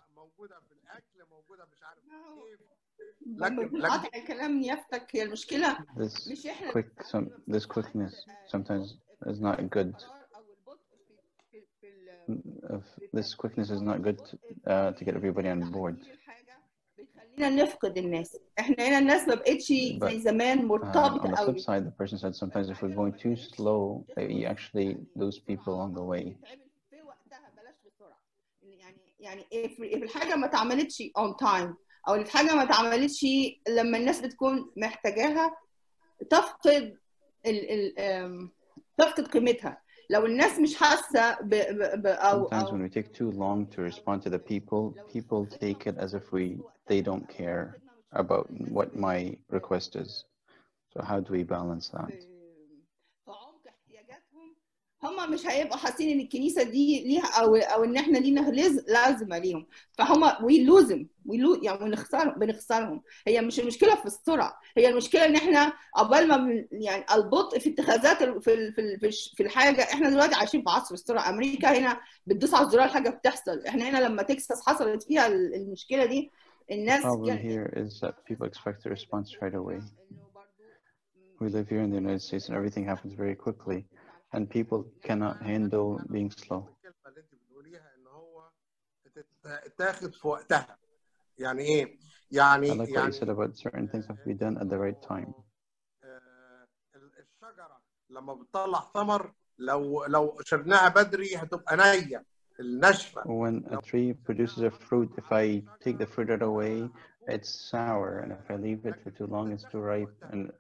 This quickness sometimes is not good. This quickness is not good to get everybody on board. بتخلينا نفقد الناس. احنا هنا الناس ما بقتش زي زمان مرتبطه قوي. On the flip side, the person said sometimes if we're going too slow, you actually lose people along the way. في وقتها بلاش بسرعه. يعني if الحاجه ما اتعملتش on time، او الحاجه ما اتعملتش لما الناس بتكون محتاجاها، تفقد تفقد قيمتها. لو الناس مش حاسه Sometimes when we take too long to respond to the people take it as if they don't care about what my request is. So how do we balance that? هم مش هيبقوا حاسين ان الكنيسه دي ليها او ان احنا لينا لازمه ليهم، فهم يعني بنخسرهم. هي مش المشكله في السرعه، هي المشكله ان احنا قبل ما يعني البطء في اتخاذات في الحاجه. احنا دلوقتي عايشين في عصر السرعه. امريكا هنا بتدوس على الزرار الحاجه بتحصل. احنا هنا لما تكساس حصلت فيها المشكله دي، الناس The problem here is that people expect a response right away. We live here in the United States and everything happens very quickly. And people cannot handle being slow. I like what you said about certain things have to be done at the right time. When a tree produces a fruit, if I take the fruit right away, it's sour, and if I leave it for too long, it's too ripe, and it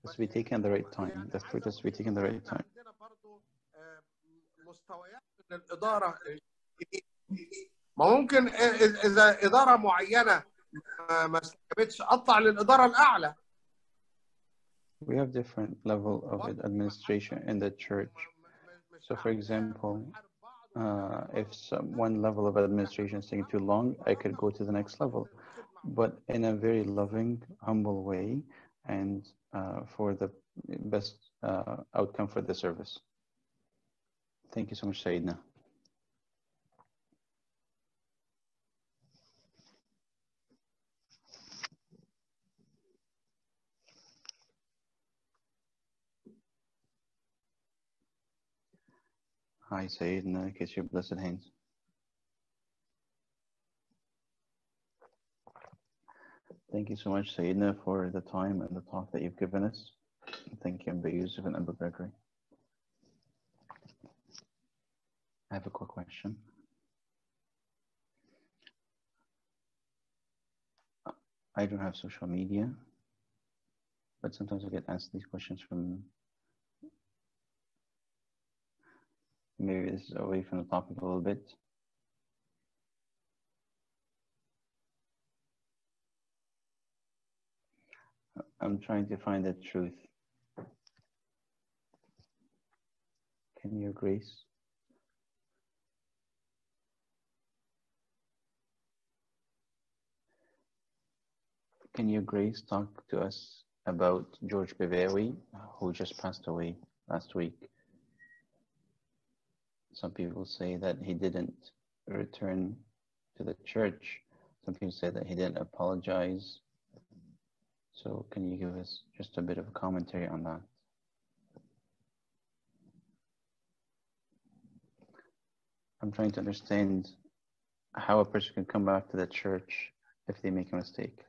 has to be taken at the right time. The fruit has to be taken at the right time. ممكن اذا اداره معينه ما استجابتش اطلع للاداره الاعلى. We have different level of administration in the church. So for example, if one level of administration is taking too long, I could go to the next level, but in a very loving, humble way, and for the best outcome for the service. Thank you so much, Sayyidina. Hi, Sayyidina. Kiss your blessed hands. Thank you so much, Sayyidina, for the time and the talk that you've given us. Thank you, Amber Youssef and Amber Gregory. I have a quick question. I don't have social media, but sometimes I get asked these questions from, maybe this is away from the topic a little bit. I'm trying to find the truth. Can your grace talk to us about George Beverly, who just passed away last week? Some people say that he didn't return to the church. Some people say that he didn't apologize. So can you give us just a bit of a commentary on that? I'm trying to understand how a person can come back to the church if they make a mistake,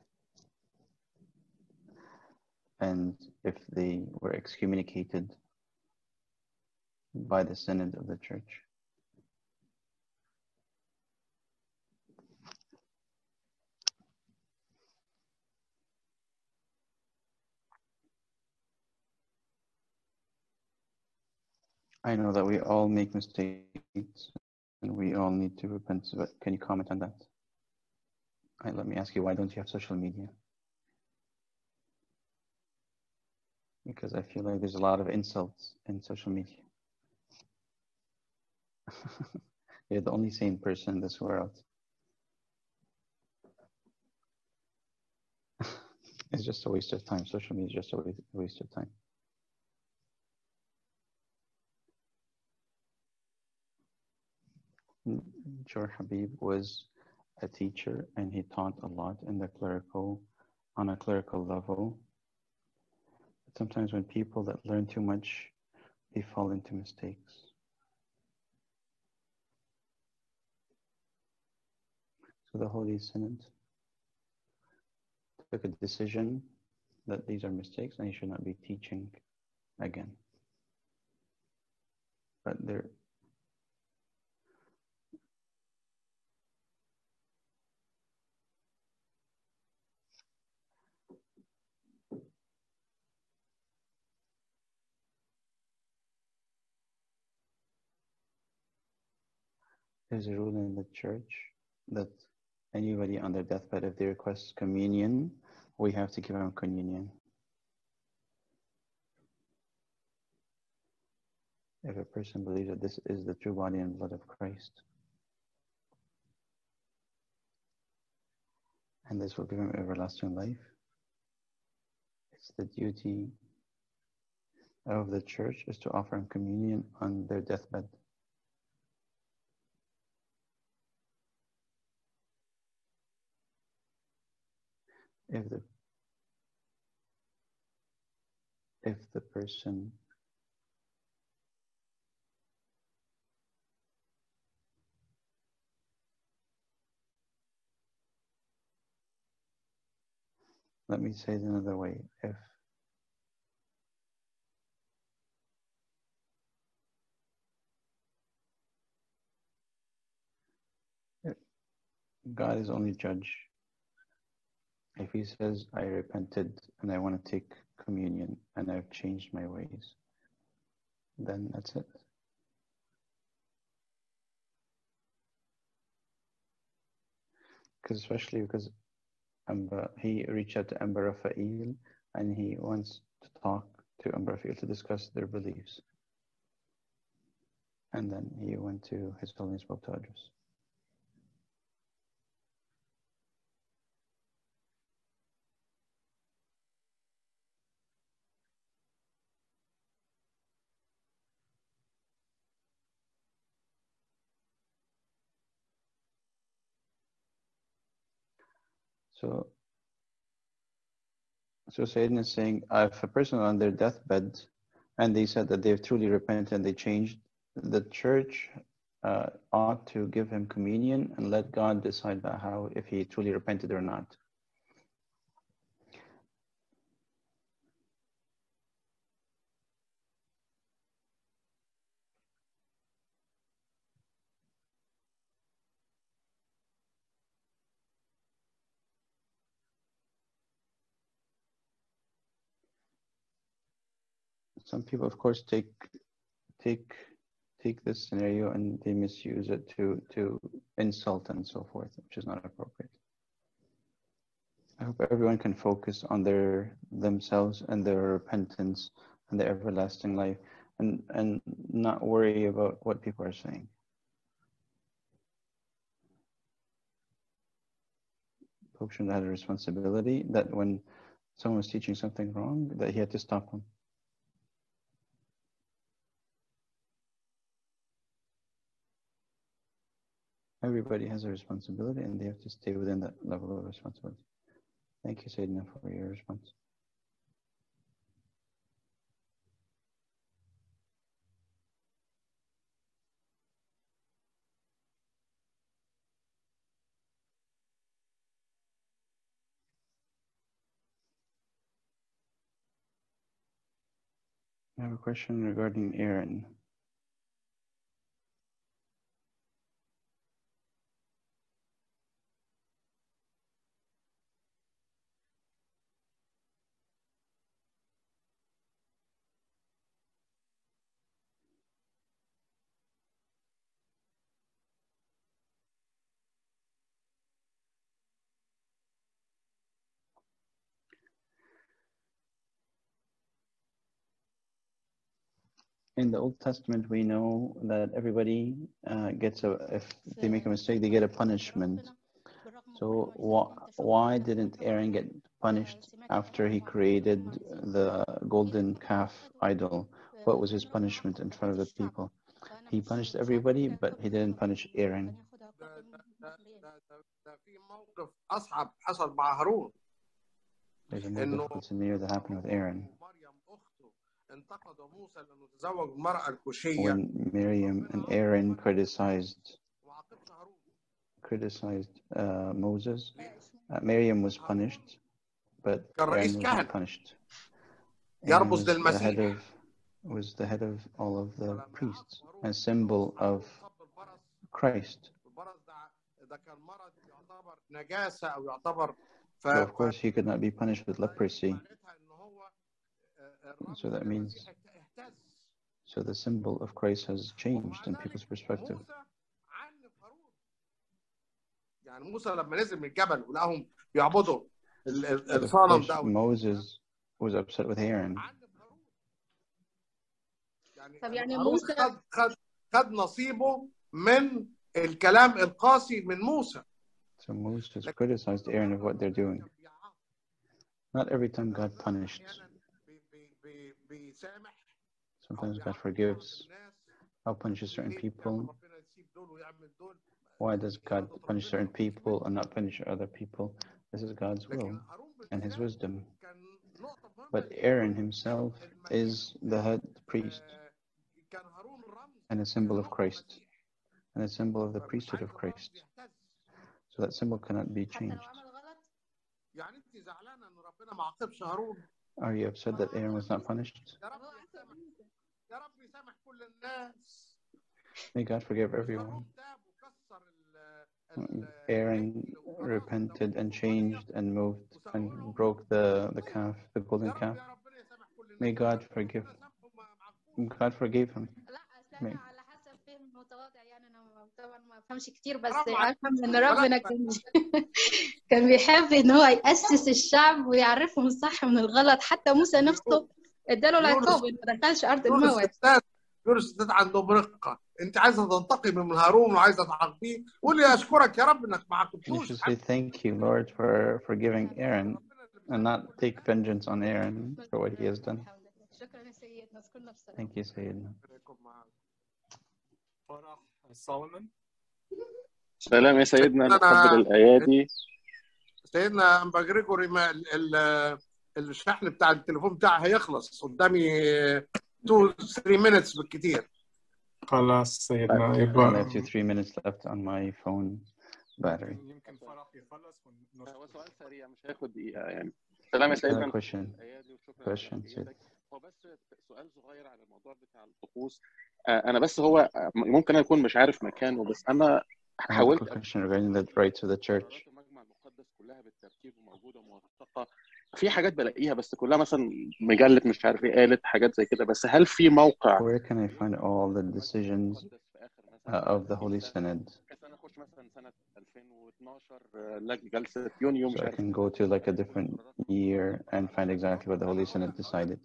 and if they were excommunicated by the synod of the church. I know that we all make mistakes and we all need to repent, but can you comment on that? Let me ask you, why don't you have social media? Because I feel like there's a lot of insults in social media. You're the only sane person in this world. It's just a waste of time. Social media is just a waste of time. Jor Habib was a teacher and he taught a lot in the on a clerical level. But sometimes when people that learn too much, they fall into mistakes. So the Holy Synod took a decision that these are mistakes and he should not be teaching again. But there's a rule in the church that anybody on their deathbed, if they request communion, we have to give them communion. If a person believes that this is the true body and blood of Christ, and this will give him everlasting life, it's the duty of the church is to offer him communion on their deathbed. If the person let me say it another way. If God is only judge. If he says, I repented and I want to take communion and I've changed my ways, then that's it. Especially because he reached out to Amber Raphael and he wants to talk to Amber Raphael to discuss their beliefs. And then he went to His Holiness Pope Tewodros. So Sayyidina is saying, if a person on their deathbed and they said that they've truly repented and they changed, the church ought to give him communion and let God decide about if he truly repented or not. some people, of course, take this scenario and they misuse it to insult and so forth, which is not appropriate. I hope everyone can focus on themselves and their repentance and their everlasting life, and not worry about what people are saying. Pope should have a responsibility that when someone was teaching something wrong, that he had to stop them. Everybody has a responsibility and they have to stay within that level of responsibility. Thank you, Sayyidina, for your response. I have a question regarding Aaron. In the Old Testament, we know that everybody gets if they make a mistake, they get a punishment. So why didn't Aaron get punished after he created the golden calf idol? What was his punishment in front of the people? He punished everybody, but he didn't punish Aaron. There's a more difficult scenario that happened with Aaron. When Miriam and Aaron criticized Moses, Miriam was punished, but Aaron was not punished. Aaron was the head of all of the priests, a symbol of Christ. So of course he could not be punished with leprosy. So that means, so the symbol of Christ has changed in people's perspective. But of course, Moses was upset with Aaron. طب يعني موسى خد نصيبه من الكلام القاسي من موسى. So Moses criticized Aaron of what they're doing. Not every time God punished. Sometimes God forgives. How punishes certain people? Why does God punish certain people and not punish other people? This is God's will and His wisdom. But Aaron himself is the head priest and a symbol of Christ and a symbol of the priesthood of Christ. So that symbol cannot be changed. Are you upset that Aaron was not punished? May God forgive everyone. Aaron repented and changed and moved and broke the calf, the golden calf. May God forgive. God forgave him. طبعا ما افهمش كتير بس افهم ان ربنا كان بيحب ان هو يأسس الشعب ويعرفهم الصح من الغلط. حتى موسى نفسه اداله العقاب ما دخلش ارض الموعد. يورس عندهم رقه. انت عايزه تنتقمي من هارون وعايزه تعاقبيه، قولي اشكرك يا رب انك ما عاقبتوش. You should say thank you, Lord, for forgiving Aaron and not take vengeance on Aaron for what he has done. Thank you, Sayyidina. Solomon. سلام يا سيدنا، نقبل الأيادي. سيدنا أنبا جريجوري الشحن بتاع التليفون بتاعي هيخلص قدامي 2-3 minutes بالكتير. خلاص سيدنا I have 2-3 minutes left on my phone battery. يمكن فرح يخلص هو سؤال سريع مش هياخد دقيقة يعني. سلام يا سيدنا. Question. هو بس سؤال صغير على الموضوع بتاع الطقوس. أنا بس هو ممكن أكون مش عارف مكانه بس أنا حاولت question regarding the rights of the church. المجمع المقدس كلها بالترتيب وموجودة وموثقة في حاجات بلاقيها بس كلها مثلا مجله مش عارف ايه قالت حاجات زي كده، بس هل في موقع Where can I find all the decisions of the Holy Synod? بحيث انا اخش مثلا سنه 2012 جلسه يونيو So مش I عارف can go to like a different year and find exactly what the Holy Synod decided.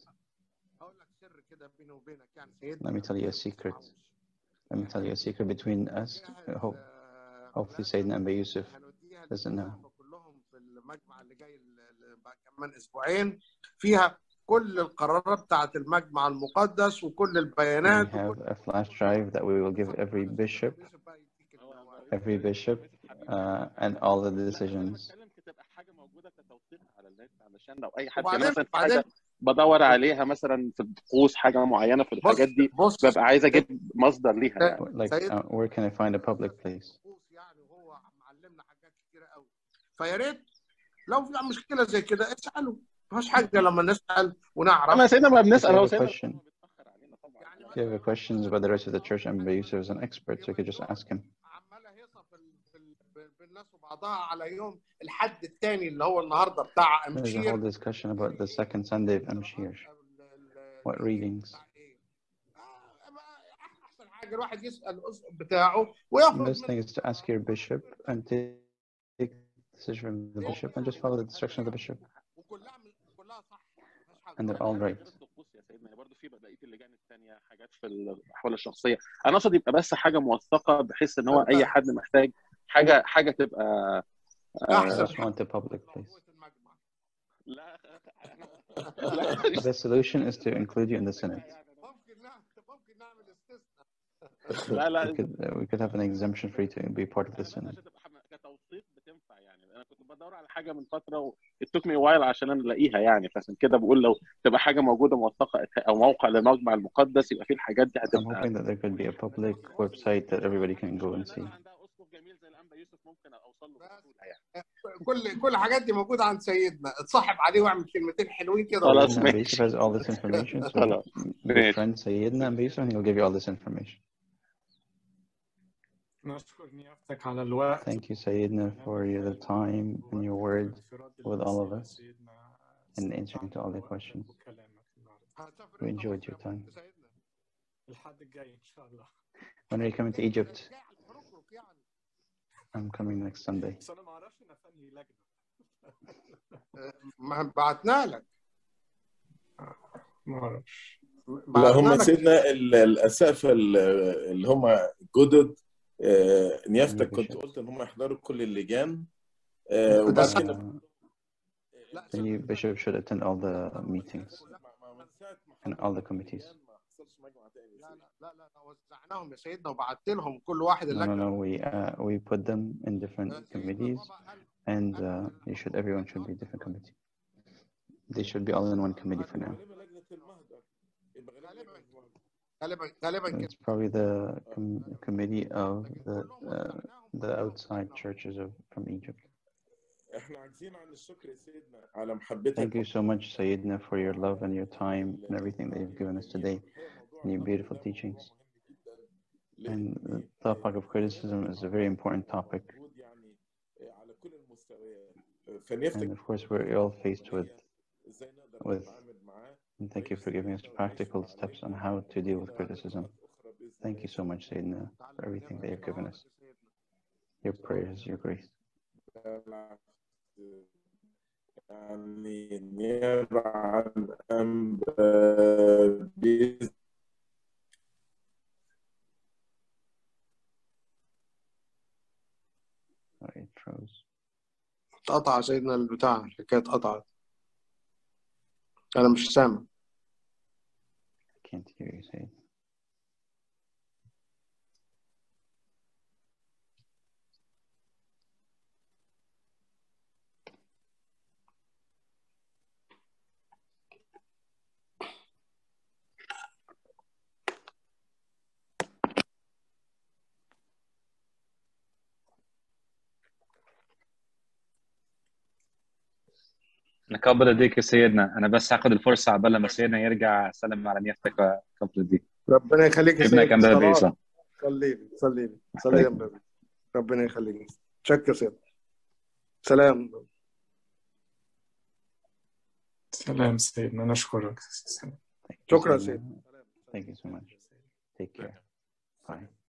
اقول لك سر كده بيني وبينك يعني سيدنا Let me tell you a secret. Let me tell you a secret between us. Hopefully Sayyidina and Youssef doesn't know. كلهم في المجمع اللي جاي كمان اسبوعين فيها كل القرارات بتاعت المجمع المقدس وكل We البيانات have a flash drive that we will give every bishop and all the decisions. تبقى حاجه موجوده كتوثيق على النت علشان لو اي حد يعني وبعدين مثلا في حاجه بدور عليها مثلا في الطقوس حاجه معينه في الحاجات دي ببقى عايز اجيب مصدر ليها يعني. Like where can I find a public place? يعني هو معلمنا حاجات كتيره قوي، فيا ريت لو في مشكله زي كده اسالوا، مفيش حاجه لما نسال ونعرف. اما سيدنا ما بنسال هو If you have questions about the rest of the church, and Youssef is an expert, so you could just ask him. عماله هيصه بالناس وبعضها على يوم الحد الثاني اللي هو النهارده بتاع There's a امشير. whole discussion about the second Sunday of Amshir. What readings? احسن حاجه الواحد يسال الاسقف بتاعه وياخد. The best thing is to ask your bishop and take the decision from the bishop and just follow the instruction of the bishop. كلها صح. And they're all right. يا سيدنا برضه في بقيه اللجان الثانيه حاجات في الاحوال الشخصيه، انا اقصد يبقى بس حاجه موثقه بحيث ان هو اي حد محتاج حاجه تبقى just want a public place. The solution is to include you in the Senate. We could have an exemption for you to be part of the Senate. كتوثيق بتنفع يعني. انا كنت بدور على حاجه من فتره it took me a while عشان انا الاقيها يعني، فعشان كده بقول لو تبقى حاجه موجوده موثقه او موقع للمجمع المقدس يبقى فيه الحاجات دي I'm hoping that there could be a public website that everybody can go and see. كل الحاجات دي موجوده عند سيدنا، اتصاحب عليه واعمل كلمتين حلوين كده. خلاص Youssef has all this information, so befriend Sayyidina and Youssef and he'll give you all this information. نشكر نيافتك على الوقت. Thank you, Sayyidina, for your time and your word with all of us and answering to all the questions. We enjoyed your time. الحد الجاي إن شاء الله. When are you coming to Egypt? I'm coming next Sunday. بس أنا ما أعرفش إن فني لجنة. ما بعتنا لك. ما أعرفش. لا هم سيدنا الأسقفة اللي هم جدد نيافتك كنت قلت ان هم يحضروا كل اللجان وبعد كده The bishop should attend all the meetings and all the committees. لا وزعناهم يا سيدنا وبعت لهم كل واحد No, we put them in different committees and everyone should be different committee. They should be all in one committee for now. It's probably the committee of the outside churches from Egypt. Thank you so much, Sayyidina, for your love and your time and everything that you've given us today and your beautiful teachings. And the topic of criticism is a very important topic. And of course, we're all faced with and thank you for giving us practical steps on how to deal with criticism. Thank you so much, Sayyidina, for everything that you've given us. Your prayers, your grace. It froze. اتقطع سيدنا البتاع، الحكاية اتقطعت. أنا مش سامع. I can't hear you, Sayyidina. نكبر ايديك يا سيدنا. انا بس هاخد الفرصه عبال لما سيدنا يرجع اسلم على نيافتك وكبر ايديك. ربنا يخليك يا سيدنا. ابنك امبابي صح. صلي لي يا امبابي. ربنا يخليك. شكرا سيدنا. سلام. سلام سيدنا، نشكرك. Thank you, شكرا سيدنا. سيدنا. Thank you so much. Take care. Bye.